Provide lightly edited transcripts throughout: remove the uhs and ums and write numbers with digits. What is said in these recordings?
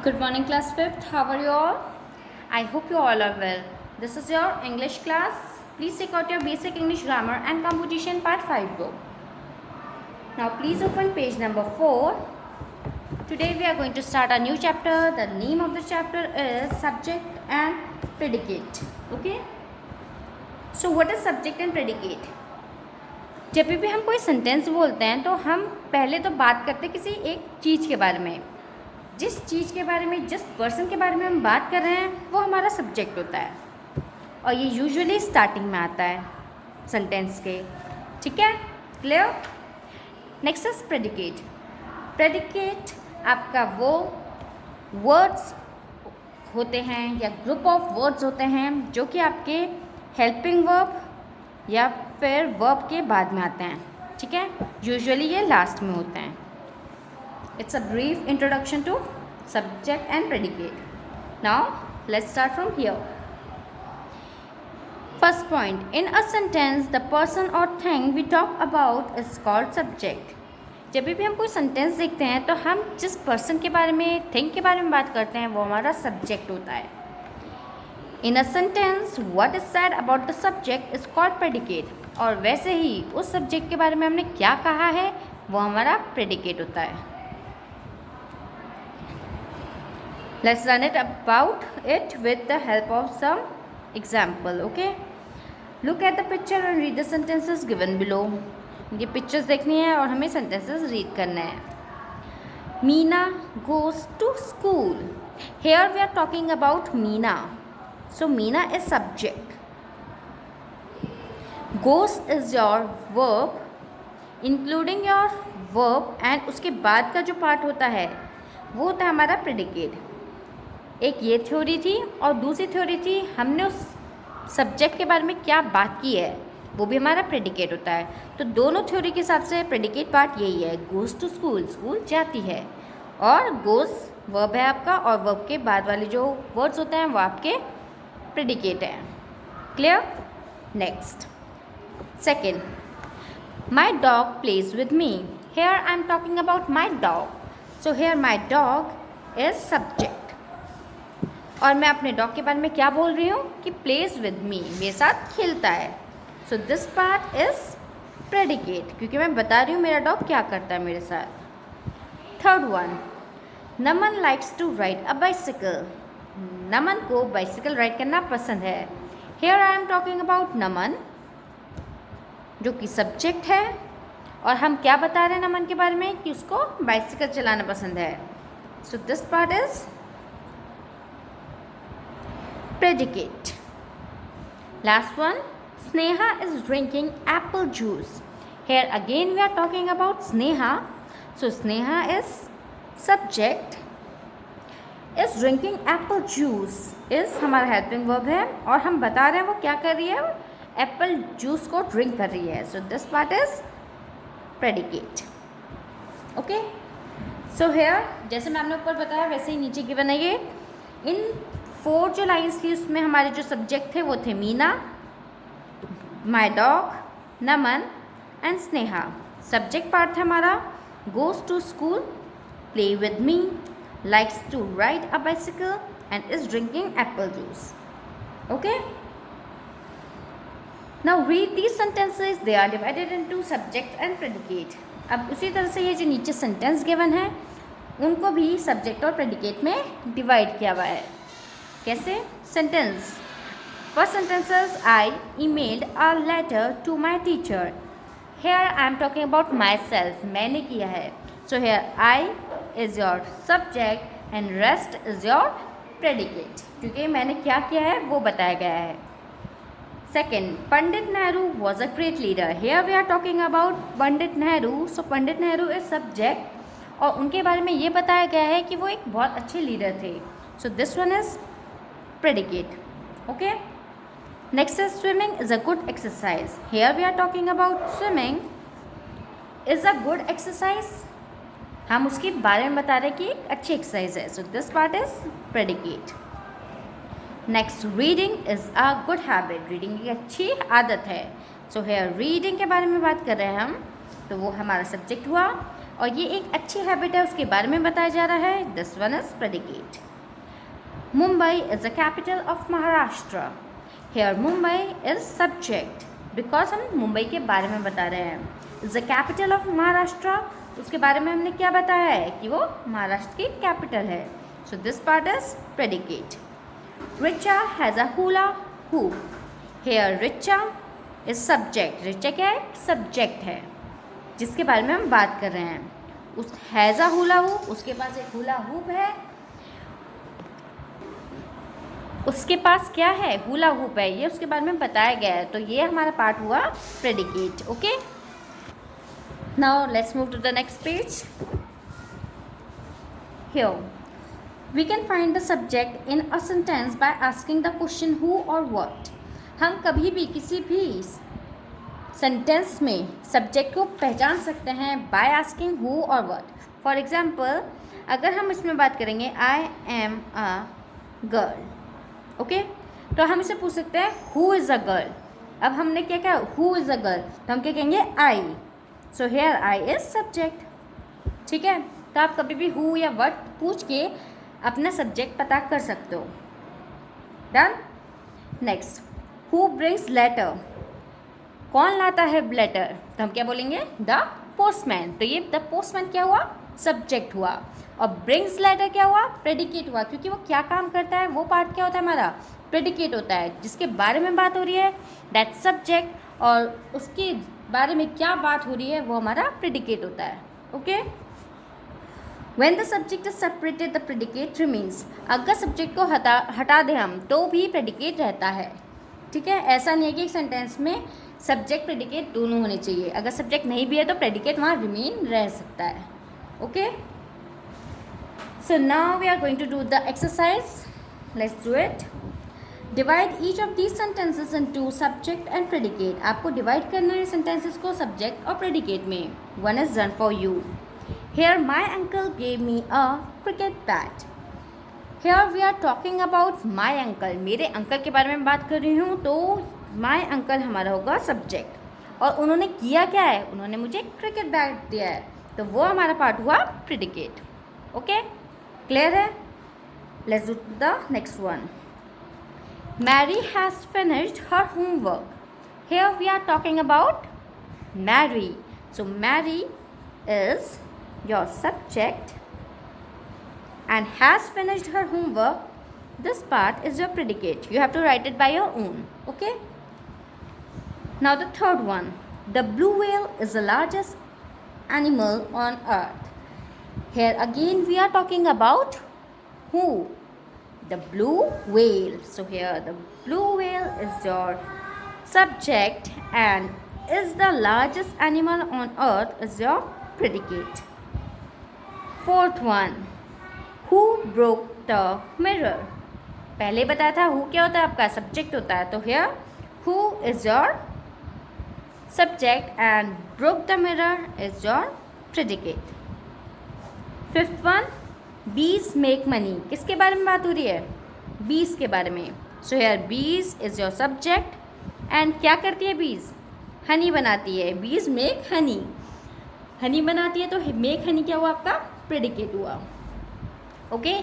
Good morning, class 5th. How are you all? I hope you all are well. This is your English class. Please take out your basic English grammar and composition part 5 book. Now, please open page number 4. Today, we are going to start a new chapter. The name of the chapter is Subject and Predicate. Okay? So, what is subject and predicate? जब भी हम कोई sentence बोलते हैं तो हम पहले तो बात करते हैं किसी एक चीज़ के बारे में. जिस चीज़ के बारे में, जिस पर्सन के बारे में हम बात कर रहे हैं वो हमारा सब्जेक्ट होता है और ये यूजुअली स्टार्टिंग में आता है सेंटेंस के. ठीक है, clear. Next is predicate. Predicate आपका वो वर्ड्स होते हैं या ग्रुप ऑफ वर्ड्स होते हैं जो कि आपके हेल्पिंग वर्ब या फिर वर्ब के बाद में आते हैं. ठीक है, यूजुअली ये लास्ट में होते हैं. It's a brief introduction to subject and predicate. Now, let's start from here. First point, in a sentence, the person or thing we talk about is called subject. जब भी हम कोई सेंटेंस देखते हैं तो हम जिस पर्सन के बारे में, थिंग के बारे में बात करते हैं वो हमारा सब्जेक्ट होता है. In a sentence, what is said about the subject is called predicate. और वैसे ही उस सब्जेक्ट के बारे में हमने क्या कहा है वो हमारा predicate होता है. Let's learn it about it with the help of some example. Okay, look at the picture and read the sentences given below. ये pictures देखनी है और हमें sentences read करना है. Meena goes to school. Here we are talking about Meena. So Meena is subject. Goes is your verb, including your verb and उसके बाद का जो part होता है वो होता है हमारा predicate. एक ये थ्योरी थी और दूसरी थ्योरी थी हमने उस सब्जेक्ट के बारे में क्या बात की है वो भी हमारा प्रेडिकेट होता है. तो दोनों थ्योरी के हिसाब से प्रेडिकेट पार्ट यही है, गोज़ टू स्कूल, स्कूल जाती है, और गोज़ वर्ब है आपका और वर्ब के बाद वाले जो वर्ड्स होते हैं वो आपके प्रेडिकेट हैं. Clear. Next, second, my dog plays with me. Here I am talking about my dog. So here my dog is subject और मैं अपने डॉग के बारे में क्या बोल रही हूँ कि प्लेज विद मी, मेरे साथ खेलता है. So this part is predicate क्योंकि मैं बता रही हूँ मेरा डॉग क्या करता है मेरे साथ. Third one, Naman likes to ride a bicycle. Naman को बाइसिकल राइड करना पसंद है. Here I am talking about Naman जो कि सब्जेक्ट है और हम क्या बता रहे हैं नमन के बारे में कि उसको बाइसिकल चलाना पसंद है. So this part is predicate. Last one, Sneha is drinking apple juice. Here again we are talking about Sneha. So Sneha is subject. Is drinking apple juice is हमारा helping verb है और हम बता रहे हैं वो क्या कर रही है, एप्पल जूस को ड्रिंक कर रही है. So this part is predicate. Okay. So here जैसे मैं आपने ऊपर बताया वैसे ही नीचे गिवन है ये. इन 4 जो लाइन्स थी उसमें हमारे जो सब्जेक्ट थे वो थे Meena, my dog, Naman and Sneha. Subject part था हमारा goes to school, play with me, likes to ride a bicycle and is drinking apple juice. Okay, now read these sentences. They are divided into subject and predicate. अब उसी तरह से ये जो नीचे sentence given है उनको भी सब्जेक्ट और प्रेडिकेट में डिवाइड किया हुआ है. कैसे? Sentence. First sentences, I emailed a letter to my teacher. Here I am talking about myself, मैंने किया है. So here I is your subject and rest is your predicate क्योंकि मैंने क्या किया है वो बताया गया है. Second, Pandit Nehru was a great leader. Here we are talking about Pandit Nehru. So Pandit Nehru is subject और उनके बारे में ये बताया गया है कि वो एक बहुत अच्छे लीडर थे. So this one is predicate. Okay, next is swimming is a good exercise. Here we are talking about swimming is a good exercise. हम उसके बारे में बता रहे हैं कि एक अच्छी एक्सरसाइज है. So this part is predicate. Next, reading is a good habit. Reading एक अच्छी आदत है. So here reading के बारे में बात कर रहे हैं हम तो वो हमारा सब्जेक्ट हुआ. और ये एक अच्छी हैबिट है, उसके बारे में बताया जा रहा है. This one is predicate. Mumbai is the capital of Maharashtra. Here Mumbai is subject, because हम मुंबई के बारे में बता रहे हैं. Is the capital of Maharashtra, उसके बारे में हमने क्या बताया है कि वो महाराष्ट्र की कैपिटल है. So this part is predicate. Richa has a hula hoop. Here Richa is subject. Richa क्या है? सब्जेक्ट है जिसके बारे में हम बात कर रहे हैं. उस हैज़ अ हुला हूप, उसके पास एक हुला हूप है. उसके पास क्या है? हुला हूप है. ये उसके बारे में बताया गया है. तो ये हमारा पार्ट हुआ predicate. Okay, now let's move to the next page. Here we can find the subject in a sentence by asking the question who or what. हम कभी भी किसी भी सेंटेंस में सब्जेक्ट को पहचान सकते हैं by asking who or what. For example, अगर हम इसमें बात करेंगे I am a girl, okay, तो हम इसे पूछ सकते हैं who is a girl. अब हमने क्या कहा? who is a girl, तो हम क्या कहेंगे? I. So here I is subject. ठीक है, तो आप कभी भी who या what पूछ के अपना सब्जेक्ट पता कर सकते हो. Done. Next, who brings letter. कौन लाता है लेटर? तो हम क्या बोलेंगे? The postman. तो ये द पोस्टमैन क्या हुआ? सब्जेक्ट हुआ. और ब्रिंग्स लेटर क्या हुआ? प्रेडिकेट हुआ, क्योंकि वो क्या काम करता है वो पार्ट क्या होता है हमारा? प्रेडिकेट होता है. जिसके बारे में बात हो रही है दैट सब्जेक्ट, और उसके बारे में क्या बात हो रही है वो हमारा प्रेडिकेट होता है. Okay. When the subject is separated, the predicate remains. अगर सब्जेक्ट को हटा दें हम तो भी प्रेडिकेट रहता है. ठीक है, ऐसा नहीं है कि एक सेंटेंस में सब्जेक्ट प्रेडिकेट दोनों होने चाहिए. अगर सब्जेक्ट नहीं भी है तो प्रेडिकेट वहाँ रिमेन रह सकता है. Okay, so now we are going to do the exercise. Let's do it. Divide each of these sentences into subject and predicate. आपको डिवाइड करना है सेंटेंसेस को सब्जेक्ट और प्रेडिकेट में. One is done for you. Here my uncle gave me a cricket bat. Here we are talking about my uncle. मेरे uncle के बारे में बात कर रही हूँ, तो my uncle हमारा होगा सब्जेक्ट. और उन्होंने किया क्या है? उन्होंने मुझे क्रिकेट बैट दिया है, तो वो हमारा पार्ट हुआ प्रेडिकेट. ओके, क्लियर है? Let's do the next one. Mary has finished her homework. Here we are talking about Mary. So Mary is your subject and has finished her homework. This part is your predicate. You have to write it by your own. Okay, now the third one. The blue whale is the largest animal on earth. Here again we are talking about who? The blue whale. So here the blue whale is your subject and is the largest animal on earth is your predicate. Fourth one. Who broke the mirror. पहले बताया था who क्या होता है आपका? Subject होता है. तो here who is your subject and broke the mirror is your predicate. Fifth one. बीज मेक मनी. किसके बारे में बात हो रही है? बीज के बारे में. सो हियर बीज इज योर सब्जेक्ट एंड क्या करती है बीज? हनी बनाती है. बीज मेक हनी. हनी बनाती है, तो मेक हनी क्या हुआ आपका? प्रेडिकेट हुआ. Okay,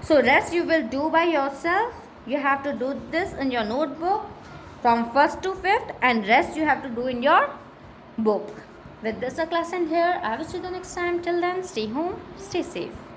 so rest you will do by yourself. You have to do this in your notebook from first to fifth, and rest you have to do in your book. With this, the class end here. I will see you the next time. Till then, stay home, stay safe.